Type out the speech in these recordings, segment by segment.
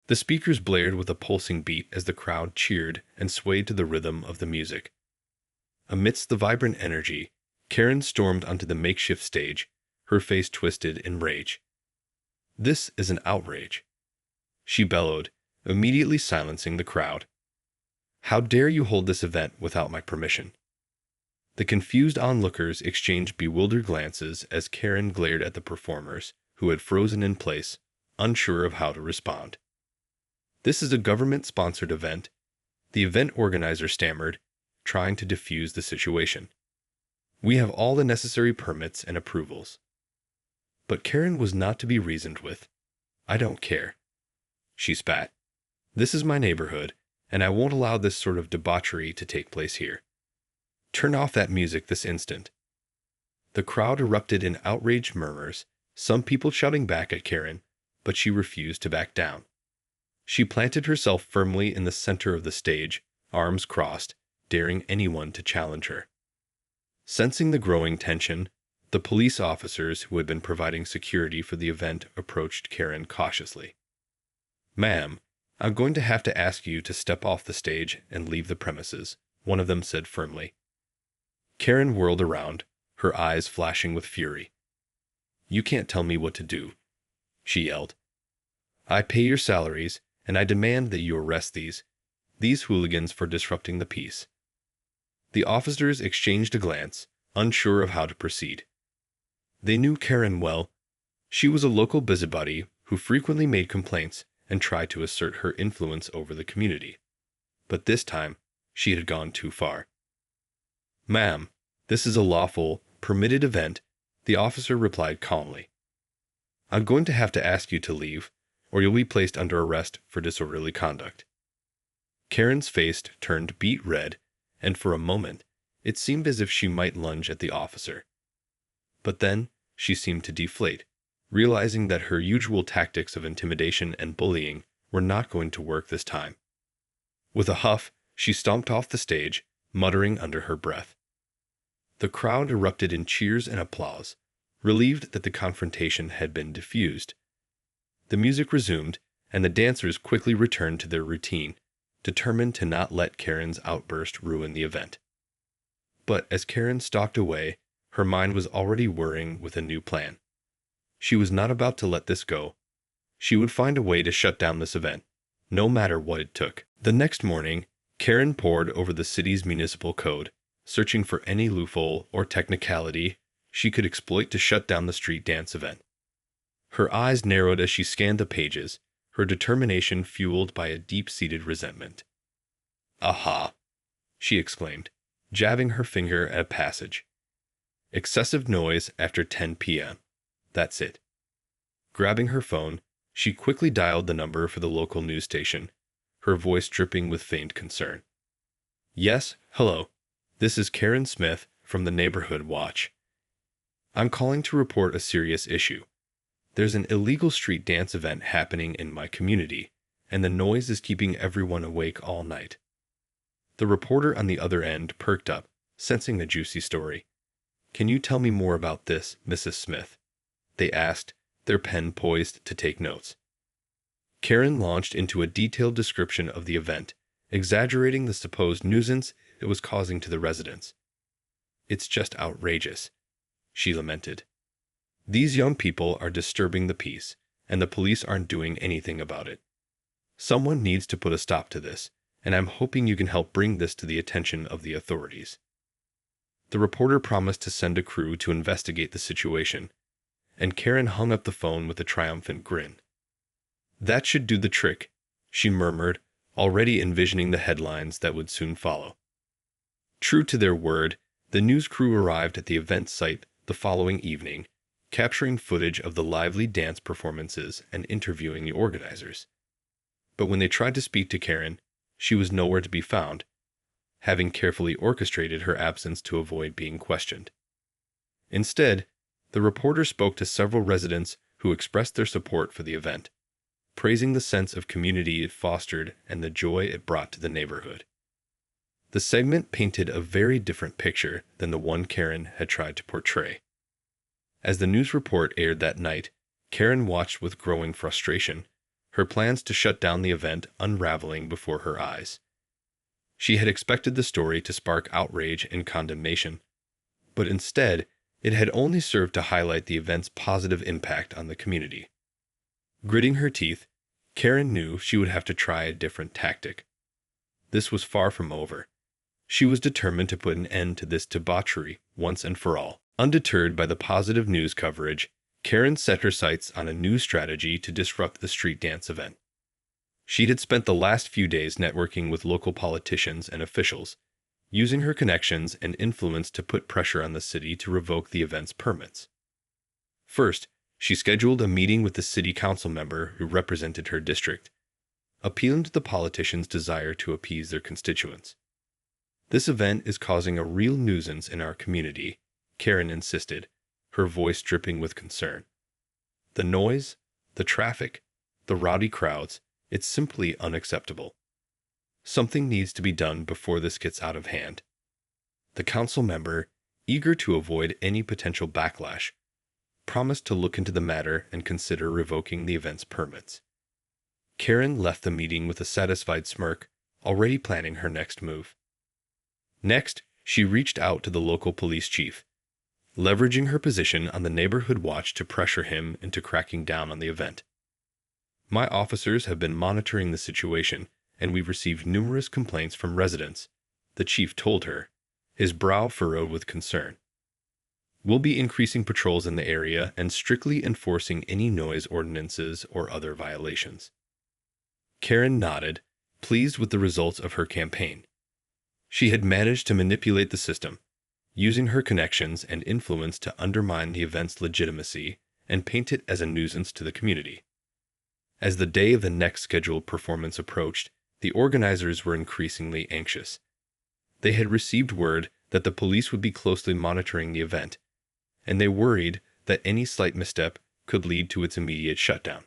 The speakers blared with a pulsing beat as the crowd cheered and swayed to the rhythm of the music. Amidst the vibrant energy, Karen stormed onto the makeshift stage, her face twisted in rage. "This is an outrage," she bellowed, immediately silencing the crowd. "How dare you hold this event without my permission?" The confused onlookers exchanged bewildered glances as Karen glared at the performers, who had frozen in place, unsure of how to respond. "This is a government-sponsored event," the event organizer stammered, trying to defuse the situation. "We have all the necessary permits and approvals." But Karen was not to be reasoned with. "I don't care," she spat. "This is my neighborhood, and I won't allow this sort of debauchery to take place here. Turn off that music this instant." The crowd erupted in outraged murmurs, some people shouting back at Karen, but she refused to back down. She planted herself firmly in the center of the stage, arms crossed, daring anyone to challenge her. Sensing the growing tension, the police officers who had been providing security for the event approached Karen cautiously. "Ma'am, I'm going to have to ask you to step off the stage and leave the premises," one of them said firmly. Karen whirled around, her eyes flashing with fury. "You can't tell me what to do," she yelled. "I pay your salaries, and I demand that you arrest these hooligans for disrupting the peace." The officers exchanged a glance, unsure of how to proceed. They knew Karen well. She was a local busybody who frequently made complaints and tried to assert her influence over the community. But this time, she had gone too far. "Ma'am, this is a lawful, permitted event," the officer replied calmly. "I'm going to have to ask you to leave, or you'll be placed under arrest for disorderly conduct." Karen's face turned beet red, and for a moment, it seemed as if she might lunge at the officer. But then, she seemed to deflate, realizing that her usual tactics of intimidation and bullying were not going to work this time. With a huff, she stomped off the stage, muttering under her breath. The crowd erupted in cheers and applause, relieved that the confrontation had been diffused. The music resumed, and the dancers quickly returned to their routine, determined to not let Karen's outburst ruin the event. But as Karen stalked away, her mind was already whirring with a new plan. She was not about to let this go. She would find a way to shut down this event, no matter what it took. The next morning, Karen pored over the city's municipal code, searching for any loophole or technicality she could exploit to shut down the street dance event. Her eyes narrowed as she scanned the pages, her determination fueled by a deep-seated resentment. "Aha!" she exclaimed, jabbing her finger at a passage. "Excessive noise after 10 p.m. That's it." Grabbing her phone, she quickly dialed the number for the local news station, her voice dripping with feigned concern. "Yes, hello. This is Karen Smith from the Neighborhood Watch. I'm calling to report a serious issue. There's an illegal street dance event happening in my community, and the noise is keeping everyone awake all night." The reporter on the other end perked up, sensing the juicy story. "Can you tell me more about this, Mrs. Smith?" they asked, their pen poised to take notes. Karen launched into a detailed description of the event, exaggerating the supposed nuisance it was causing to the residents. "It's just outrageous," she lamented. "These young people are disturbing the peace, and the police aren't doing anything about it. Someone needs to put a stop to this, and I'm hoping you can help bring this to the attention of the authorities." The reporter promised to send a crew to investigate the situation, and Karen hung up the phone with a triumphant grin. "That should do the trick," she murmured, already envisioning the headlines that would soon follow. True to their word, the news crew arrived at the event site the following evening, capturing footage of the lively dance performances and interviewing the organizers. But when they tried to speak to Karen, she was nowhere to be found, having carefully orchestrated her absence to avoid being questioned. Instead, the reporter spoke to several residents who expressed their support for the event, praising the sense of community it fostered and the joy it brought to the neighborhood. The segment painted a very different picture than the one Karen had tried to portray. As the news report aired that night, Karen watched with growing frustration, her plans to shut down the event unraveling before her eyes. She had expected the story to spark outrage and condemnation, but instead, it had only served to highlight the event's positive impact on the community. Gritting her teeth, Karen knew she would have to try a different tactic. This was far from over. She was determined to put an end to this debauchery once and for all. Undeterred by the positive news coverage, Karen set her sights on a new strategy to disrupt the street dance event. She had spent the last few days networking with local politicians and officials, using her connections and influence to put pressure on the city to revoke the event's permits. First, she scheduled a meeting with the city council member who represented her district, appealing to the politicians' desire to appease their constituents. "This event is causing a real nuisance in our community," Karen insisted, her voice dripping with concern. "The noise, the traffic, the rowdy crowds, it's simply unacceptable. Something needs to be done before this gets out of hand." The council member, eager to avoid any potential backlash, promised to look into the matter and consider revoking the event's permits. Karen left the meeting with a satisfied smirk, already planning her next move. Next, she reached out to the local police chief, leveraging her position on the neighborhood watch to pressure him into cracking down on the event. "My officers have been monitoring the situation, and we've received numerous complaints from residents," the chief told her, his brow furrowed with concern. "We'll be increasing patrols in the area and strictly enforcing any noise ordinances or other violations." Karen nodded, pleased with the results of her campaign. She had managed to manipulate the system, using her connections and influence to undermine the event's legitimacy and paint it as a nuisance to the community. As the day of the next scheduled performance approached, the organizers were increasingly anxious. They had received word that the police would be closely monitoring the event, and they worried that any slight misstep could lead to its immediate shutdown.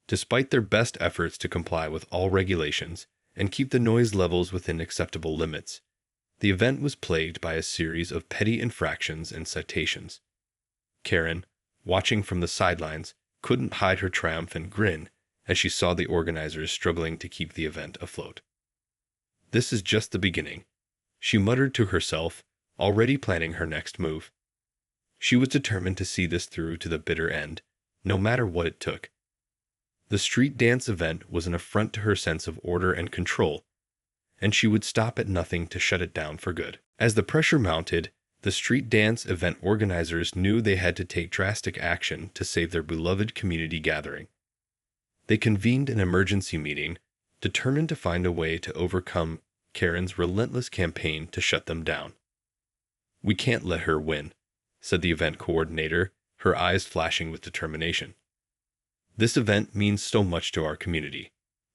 Despite their best efforts to comply with all regulations and keep the noise levels within acceptable limits, the event was plagued by a series of petty infractions and citations. Karen, watching from the sidelines, couldn't hide her triumphant grin as she saw the organizers struggling to keep the event afloat. "This is just the beginning," she muttered to herself, already planning her next move. She was determined to see this through to the bitter end, no matter what it took. The street dance event was an affront to her sense of order and control, and she would stop at nothing to shut it down for good. As the pressure mounted, the street dance event organizers knew they had to take drastic action to save their beloved community gathering. They convened an emergency meeting, determined to find a way to overcome Karen's relentless campaign to shut them down. "We can't let her win," said the event coordinator, her eyes flashing with determination. "This event means so much to our community.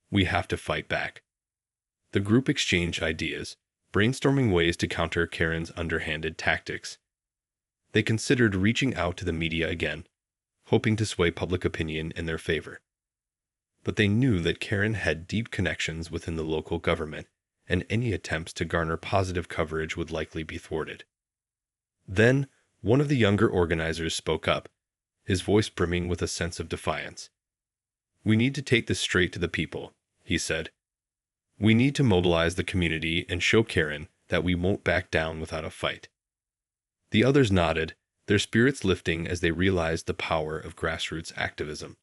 We have to fight back." The group exchanged ideas, brainstorming ways to counter Karen's underhanded tactics. They considered reaching out to the media again, hoping to sway public opinion in their favor. But they knew that Karen had deep connections within the local government, and any attempts to garner positive coverage would likely be thwarted. Then, one of the younger organizers spoke up, his voice brimming with a sense of defiance. "We need to take this straight to the people," he said. "We need to mobilize the community and show Karen that we won't back down without a fight." The others nodded, their spirits lifting as they realized the power of grassroots activism.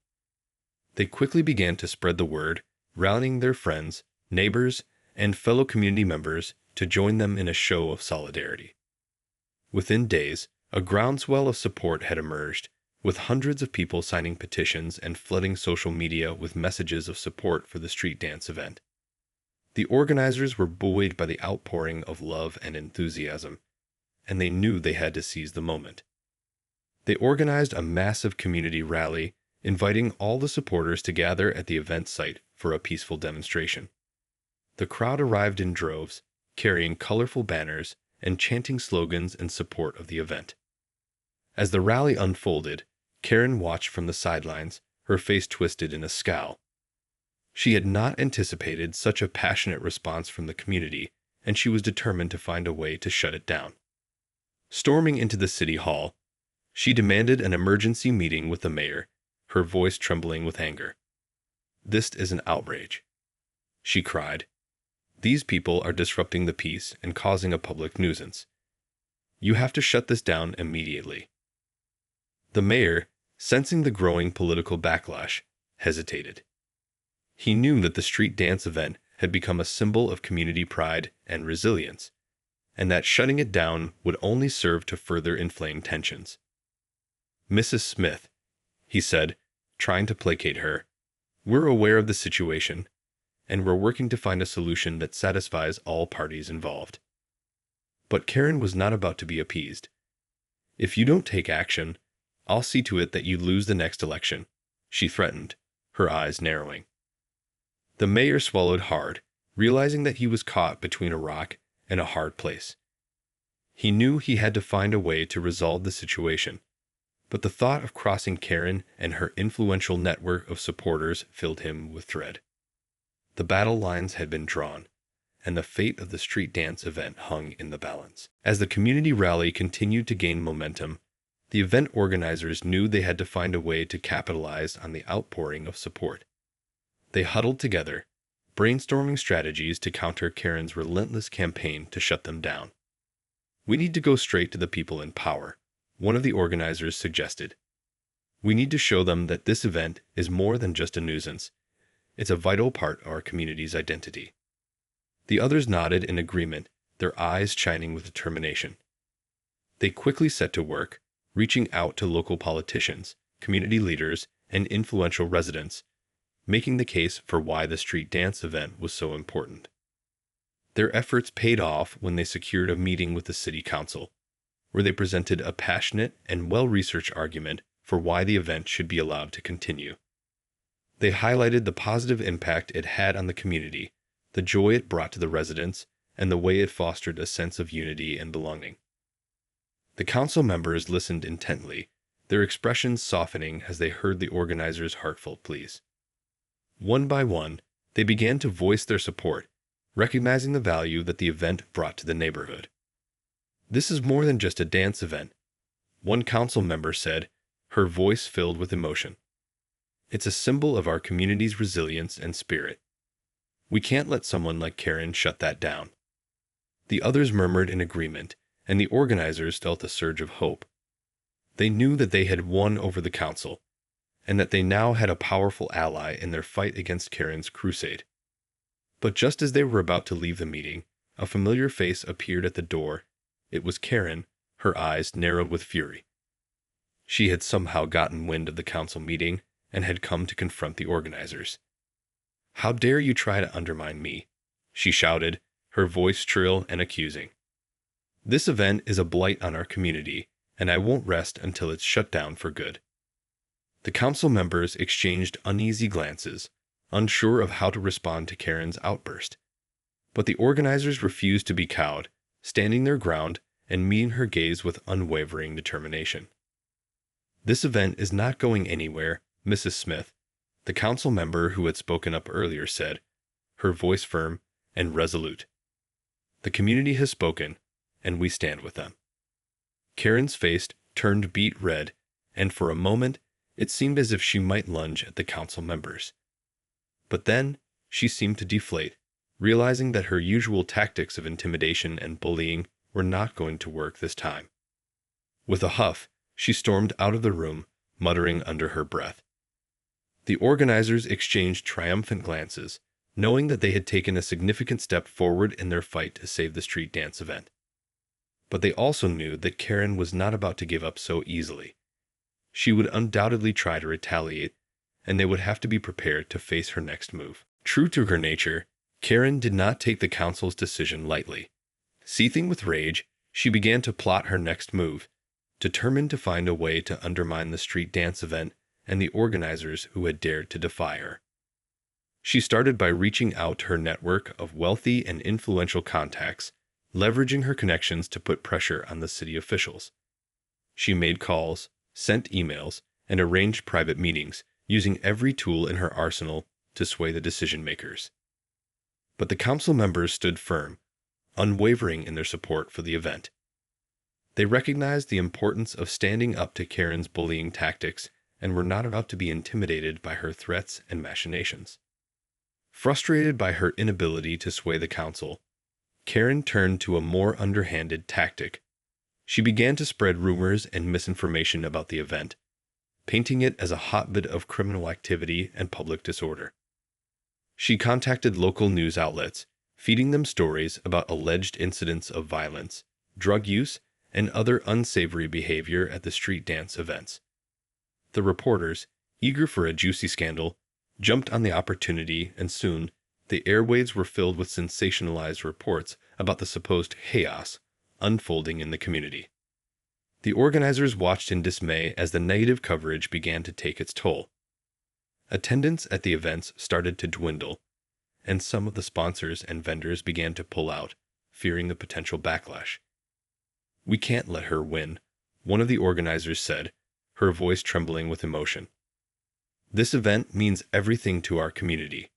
They quickly began to spread the word, rallying their friends, neighbors, and fellow community members to join them in a show of solidarity. Within days, a groundswell of support had emerged, with hundreds of people signing petitions and flooding social media with messages of support for the street dance event. The organizers were buoyed by the outpouring of love and enthusiasm, and they knew they had to seize the moment. They organized a massive community rally, inviting all the supporters to gather at the event site for a peaceful demonstration. The crowd arrived in droves, carrying colorful banners and chanting slogans in support of the event. As the rally unfolded, Karen watched from the sidelines, her face twisted in a scowl. She had not anticipated such a passionate response from the community, and she was determined to find a way to shut it down. Storming into the city hall, she demanded an emergency meeting with the mayor, her voice trembling with anger. "This is an outrage," she cried. "These people are disrupting the peace and causing a public nuisance. You have to shut this down immediately." The mayor, sensing the growing political backlash, hesitated. He knew that the street dance event had become a symbol of community pride and resilience, and that shutting it down would only serve to further inflame tensions. "Mrs. Smith," he said, trying to placate her, "we're aware of the situation, and we're working to find a solution that satisfies all parties involved." But Karen was not about to be appeased. "If you don't take action, I'll see to it that you lose the next election," she threatened, her eyes narrowing. The mayor swallowed hard, realizing that he was caught between a rock and a hard place. He knew he had to find a way to resolve the situation, but the thought of crossing Karen and her influential network of supporters filled him with dread. The battle lines had been drawn, and the fate of the street dance event hung in the balance. As the community rally continued to gain momentum, the event organizers knew they had to find a way to capitalize on the outpouring of support. They huddled together, brainstorming strategies to counter Karen's relentless campaign to shut them down. "We need to go straight to the people in power," one of the organizers suggested. "We need to show them that this event is more than just a nuisance. It's a vital part of our community's identity." The others nodded in agreement, their eyes shining with determination. They quickly set to work, reaching out to local politicians, community leaders, and influential residents, making the case for why the street dance event was so important. Their efforts paid off when they secured a meeting with the city council, where they presented a passionate and well-researched argument for why the event should be allowed to continue. They highlighted the positive impact it had on the community, the joy it brought to the residents, and the way it fostered a sense of unity and belonging. The council members listened intently, their expressions softening as they heard the organizers' heartfelt pleas. One by one, they began to voice their support, recognizing the value that the event brought to the neighborhood. "This is more than just a dance event," one council member said, her voice filled with emotion. "It's a symbol of our community's resilience and spirit. We can't let someone like Karen shut that down." The others murmured in agreement, and the organizers felt a surge of hope. They knew that they had won over the council, and that they now had a powerful ally in their fight against Karen's crusade. But just as they were about to leave the meeting, a familiar face appeared at the door. It was Karen, her eyes narrowed with fury. She had somehow gotten wind of the council meeting and had come to confront the organizers. "How dare you try to undermine me?" she shouted, her voice shrill and accusing. "This event is a blight on our community, and I won't rest until it's shut down for good." The council members exchanged uneasy glances, unsure of how to respond to Karen's outburst. But the organizers refused to be cowed, standing their ground and meeting her gaze with unwavering determination. "This event is not going anywhere, Mrs. Smith," the council member who had spoken up earlier said, her voice firm and resolute. "The community has spoken, and we stand with them." Karen's face turned beet red, and for a moment it seemed as if she might lunge at the council members. But then she seemed to deflate, realizing that her usual tactics of intimidation and bullying were not going to work this time. With a huff, she stormed out of the room, muttering under her breath. The organizers exchanged triumphant glances, knowing that they had taken a significant step forward in their fight to save the street dance event. But they also knew that Karen was not about to give up so easily. She would undoubtedly try to retaliate, and they would have to be prepared to face her next move. True to her nature, Karen did not take the council's decision lightly. Seething with rage, she began to plot her next move, determined to find a way to undermine the street dance event and the organizers who had dared to defy her. She started by reaching out to her network of wealthy and influential contacts, leveraging her connections to put pressure on the city officials. She made calls, sent emails, and arranged private meetings, using every tool in her arsenal to sway the decision-makers. But the council members stood firm, unwavering in their support for the event. They recognized the importance of standing up to Karen's bullying tactics and were not about to be intimidated by her threats and machinations. Frustrated by her inability to sway the council, Karen turned to a more underhanded tactic. She began to spread rumors and misinformation about the event, painting it as a hotbed of criminal activity and public disorder. She contacted local news outlets, feeding them stories about alleged incidents of violence, drug use, and other unsavory behavior at the street dance events. The reporters, eager for a juicy scandal, jumped on the opportunity, and soon the airwaves were filled with sensationalized reports about the supposed chaos unfolding in the community. The organizers watched in dismay as the negative coverage began to take its toll. Attendance at the events started to dwindle, and some of the sponsors and vendors began to pull out, fearing the potential backlash. "We can't let her win," one of the organizers said, her voice trembling with emotion. "This event means everything to our community.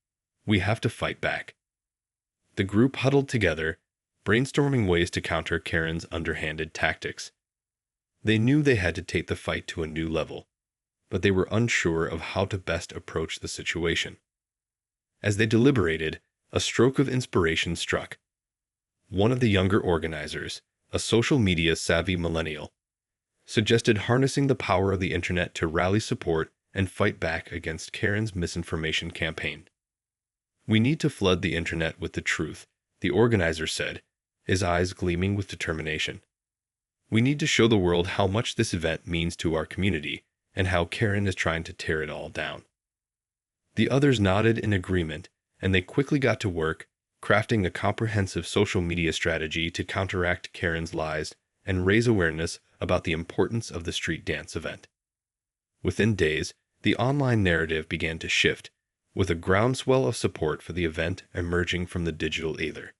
We have to fight back." The group huddled together, brainstorming ways to counter Karen's underhanded tactics. They knew they had to take the fight to a new level, but they were unsure of how to best approach the situation. As they deliberated, a stroke of inspiration struck. One of the younger organizers, a social media-savvy millennial, suggested harnessing the power of the internet to rally support and fight back against Karen's misinformation campaign. "We need to flood the internet with the truth," the organizer said, his eyes gleaming with determination. "We need to show the world how much this event means to our community and how Karen is trying to tear it all down." The others nodded in agreement, and they quickly got to work, crafting a comprehensive social media strategy to counteract Karen's lies and raise awareness about the importance of the street dance event. Within days, the online narrative began to shift, with a groundswell of support for the event emerging from the digital ether.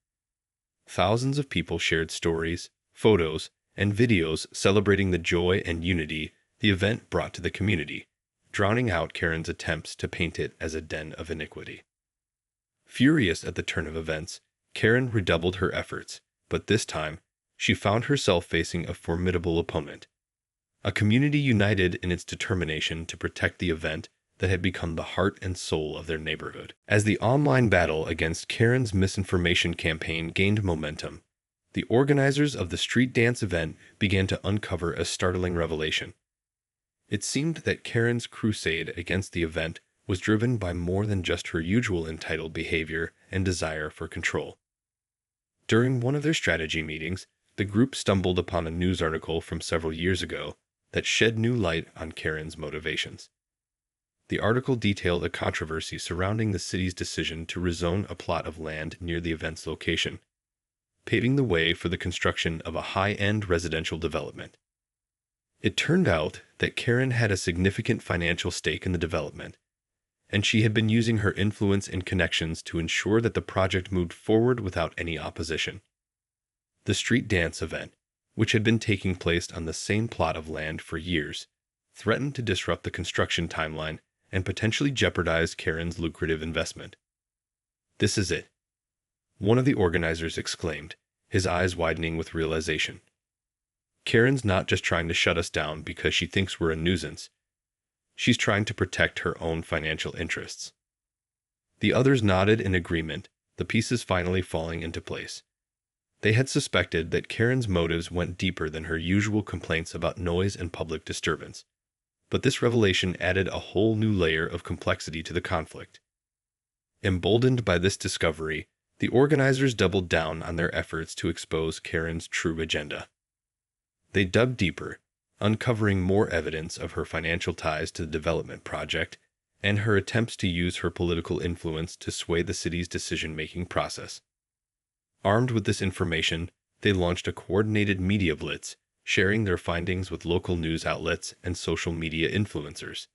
Thousands of people shared stories, photos, and videos celebrating the joy and unity the event brought to the community, drowning out Karen's attempts to paint it as a den of iniquity. Furious at the turn of events, Karen redoubled her efforts, but this time, she found herself facing a formidable opponent. A community united in its determination to protect the event that had become the heart and soul of their neighborhood. As the online battle against Karen's misinformation campaign gained momentum, the organizers of the street dance event began to uncover a startling revelation. It seemed that Karen's crusade against the event was driven by more than just her usual entitled behavior and desire for control. During one of their strategy meetings, the group stumbled upon a news article from several years ago that shed new light on Karen's motivations. The article detailed a controversy surrounding the city's decision to rezone a plot of land near the event's location, paving the way for the construction of a high-end residential development. It turned out that Karen had a significant financial stake in the development, and she had been using her influence and connections to ensure that the project moved forward without any opposition. The street dance event, which had been taking place on the same plot of land for years, threatened to disrupt the construction timeline and potentially jeopardize Karen's lucrative investment. "This is it," one of the organizers exclaimed, his eyes widening with realization. "Karen's not just trying to shut us down because she thinks we're a nuisance. She's trying to protect her own financial interests." The others nodded in agreement, the pieces finally falling into place. They had suspected that Karen's motives went deeper than her usual complaints about noise and public disturbance, but this revelation added a whole new layer of complexity to the conflict. Emboldened by this discovery, the organizers doubled down on their efforts to expose Karen's true agenda. They dug deeper, uncovering more evidence of her financial ties to the development project and her attempts to use her political influence to sway the city's decision-making process. Armed with this information, they launched a coordinated media blitz, sharing their findings with local news outlets and social media influencers.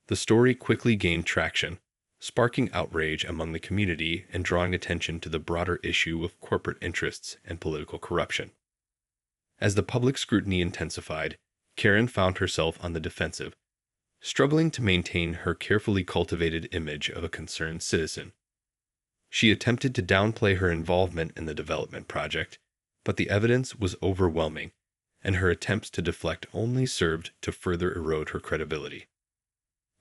The story quickly gained traction, sparking outrage among the community and drawing attention to the broader issue of corporate interests and political corruption. As the public scrutiny intensified, Karen found herself on the defensive, struggling to maintain her carefully cultivated image of a concerned citizen. She attempted to downplay her involvement in the development project, but the evidence was overwhelming, and her attempts to deflect only served to further erode her credibility.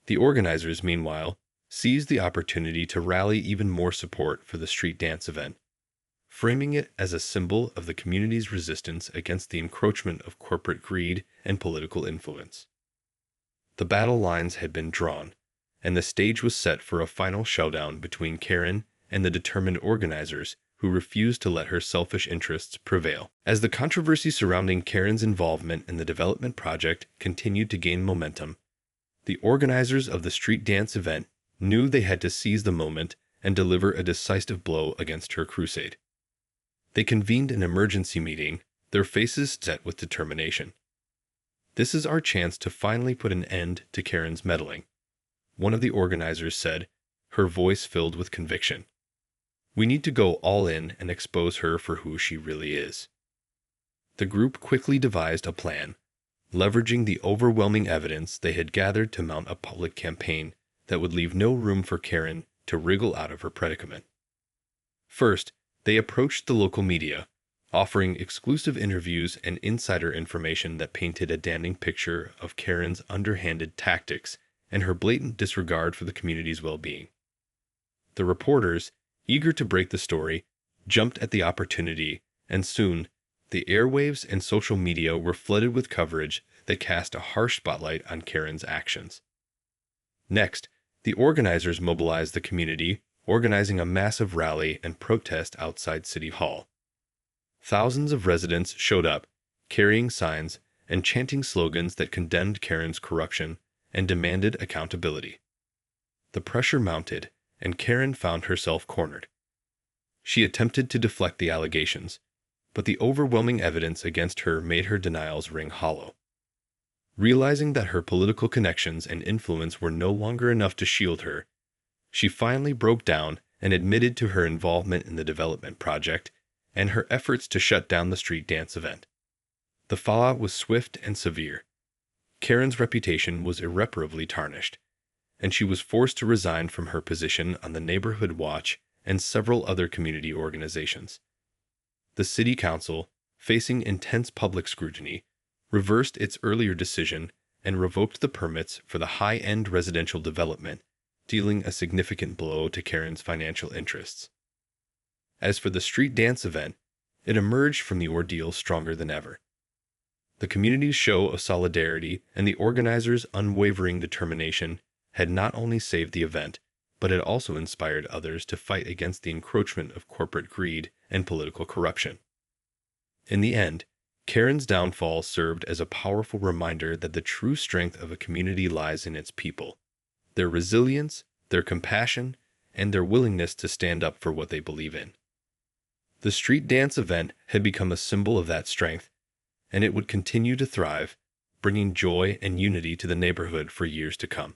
The organizers, meanwhile, seized the opportunity to rally even more support for the street dance event, framing it as a symbol of the community's resistance against the encroachment of corporate greed and political influence. The battle lines had been drawn, and the stage was set for a final showdown between Karen and the determined organizers who refused to let her selfish interests prevail. As the controversy surrounding Karen's involvement in the development project continued to gain momentum, the organizers of the street dance event knew they had to seize the moment and deliver a decisive blow against her crusade. They convened an emergency meeting, their faces set with determination. "This is our chance to finally put an end to Karen's meddling," one of the organizers said, her voice filled with conviction. "We need to go all in and expose her for who she really is." The group quickly devised a plan, leveraging the overwhelming evidence they had gathered to mount a public campaign that would leave no room for Karen to wriggle out of her predicament. First, they approached the local media, offering exclusive interviews and insider information that painted a damning picture of Karen's underhanded tactics and her blatant disregard for the community's well-being. The reporters, eager to break the story, jumped at the opportunity, and soon, the airwaves and social media were flooded with coverage that cast a harsh spotlight on Karen's actions. Next, the organizers mobilized the community, organizing a massive rally and protest outside City Hall. Thousands of residents showed up, carrying signs and chanting slogans that condemned Karen's corruption and demanded accountability. The pressure mounted, and Karen found herself cornered. She attempted to deflect the allegations, but the overwhelming evidence against her made her denials ring hollow. Realizing that her political connections and influence were no longer enough to shield her, she finally broke down and admitted to her involvement in the development project and her efforts to shut down the street dance event. The fallout was swift and severe. Karen's reputation was irreparably tarnished, and she was forced to resign from her position on the Neighborhood Watch and several other community organizations. The city council, facing intense public scrutiny, reversed its earlier decision and revoked the permits for the high-end residential development, dealing a significant blow to Karen's financial interests. As for the street dance event, it emerged from the ordeal stronger than ever. The community's show of solidarity and the organizers' unwavering determination had not only saved the event, but it also inspired others to fight against the encroachment of corporate greed and political corruption. In the end, Karen's downfall served as a powerful reminder that the true strength of a community lies in its people, their resilience, their compassion, and their willingness to stand up for what they believe in. The street dance event had become a symbol of that strength, and it would continue to thrive, bringing joy and unity to the neighborhood for years to come.